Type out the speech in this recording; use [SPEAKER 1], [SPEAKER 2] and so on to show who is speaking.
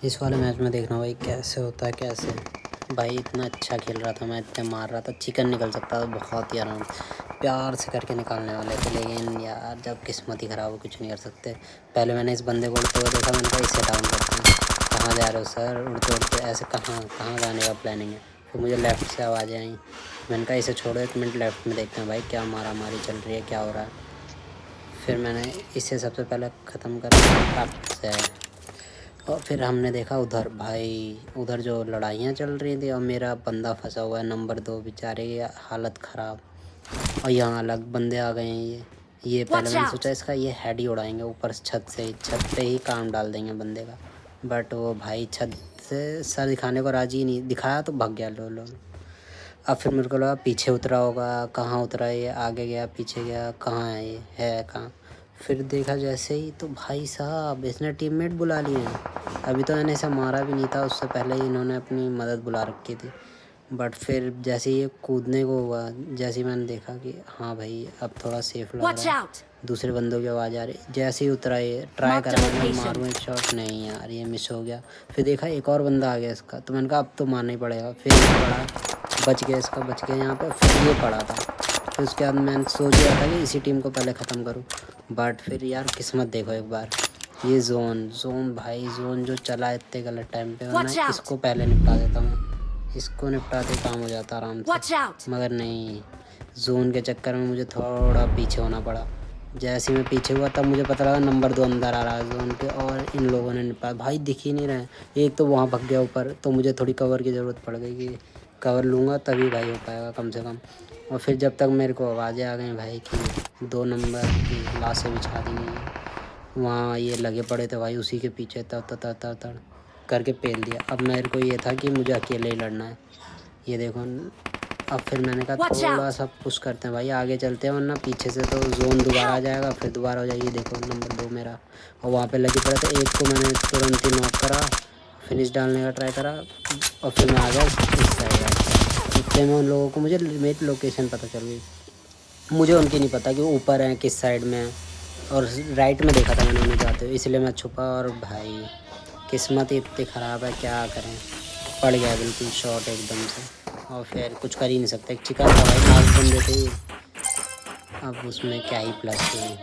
[SPEAKER 1] इस वाले मैच में देखना भाई कैसे होता है कैसे। भाई इतना अच्छा खेल रहा था मैं, इतने मार रहा था, चिकन निकल सकता था बहुत ही आराम प्यार से करके निकालने वाले थे, लेकिन यार जब किस्मत ही ख़राब हो कुछ नहीं कर सकते। पहले मैंने इस बंदे को उड़ते हुए देखा, मैंने कहा इसे डाउन करते हैं। कहाँ जा रहे हो सर, उड़ते उड़ते ऐसे कहाँ कहाँ जाने का प्लानिंग है। फिर मुझे लेफ़्ट से आवाज़ें आई, मैंने कहा इसे छोड़ो 1 मिनट, लेफ़्ट में देखते हैं भाई क्या मारा मारी चल रही है, क्या हो रहा है। फिर मैंने इसे सबसे पहले ख़त्म करा से, और फिर हमने देखा उधर भाई, उधर जो लड़ाइयाँ चल रही थी और मेरा बंदा फंसा हुआ है नंबर 2, बेचारे की हालत ख़राब। और यहाँ अलग बंदे आ गए हैं। ये पहले मैंने सोचा इसका ये हेड ही उड़ाएंगे ऊपर से, छत से ही, छत पे ही काम डाल देंगे बंदे का। बट वो भाई छत से सर दिखाने को राजी ही नहीं, दिखाया तो भाग गया लो। अब फिर मेरे को लगा पीछे उतरा होगा, कहाँ उतरा ये, आगे गया पीछे गया, कहाँ है ये, है कहाँ। फिर देखा जैसे ही तो भाई साहब इसने टीममेट बुला लिए हैं। अभी तो मैंने इसे मारा भी नहीं था, उससे पहले ही इन्होंने अपनी मदद बुला रखी थी। बट फिर जैसे ही ये कूदने को हुआ, जैसे ही मैंने देखा कि हाँ भाई अब थोड़ा सेफ लग रहा है, दूसरे बंदों की आवाज़ आ रही, जैसे ही उतरा ये ट्राई करा मैंने मारूँ एक शॉट, नहीं यार ये मिस हो गया। फिर देखा एक और बंदा आ गया इसका, तो मैंने कहा अब तो मारना ही पड़ेगा। फिर पड़ा, बच गया इसका, बच गया यहाँ पे। फिर ये पड़ा था, फिर उसके बाद मैंने सोच रहा था कि इसी टीम को पहले ख़त्म करूँ। बट फिर यार किस्मत देखो एक बार, ये जोन भाई, जोन जो चला इतने गलत टाइम पे, वरना इसको पहले निपटा देता हूँ, इसको निपटाते काम हो जाता आराम से। मगर नहीं, जोन के चक्कर में मुझे थोड़ा पीछे होना पड़ा। जैसे ही मैं पीछे हुआ तब मुझे पता लगा नंबर 2 अंदर आ रहा है जोन के, और इन लोगों ने निपटा, भाई दिख ही नहीं रहे। एक तो वहाँ भाग गया ऊपर, तो मुझे थोड़ी कवर की ज़रूरत पड़ गई कि कवर लूँगा तभी भाई हो पाएगा कम से कम। और फिर जब तक मेरे को आवाज़ें आ गई भाई कि 2 नंबर की लाशें बिछा दी गई हैं, वहाँ ये लगे पड़े थे भाई उसी के पीछे, तड़ करके पेल दिया। अब मेरे को ये था कि मुझे अकेले ही लड़ना है, ये देखो। अब फिर मैंने कहा थोड़ा सा पुश करते हैं भाई, आगे चलते हैं, वरना पीछे से तो जोन दोबारा आ जाएगा, फिर दोबारा हो जाएगी। देखो नंबर 2 मेरा, और वहाँ पे लगे पड़े थे, एक को मैंने तुरंत ही नॉक करा, फिनिश डालने का ट्राई करा, और फिर मैं आ गया इस साइड। इतने में उन लोगों को मुझे मेरी लोकेशन पता चल गई, मुझे उनकी नहीं पता कि वो ऊपर हैं किस साइड में है, और राइट में देखा था मैंने उन्हें जाते हुए, इसलिए मैं छुपा। और भाई किस्मत ही इतनी ख़राब है, क्या करें, पड़ गया बिल्कुल शॉट एकदम से, और फिर कुछ कर ही नहीं सकते। चिकन था भाई, 5 बंदे थे, अब उसमें क्या ही प्लस हुई।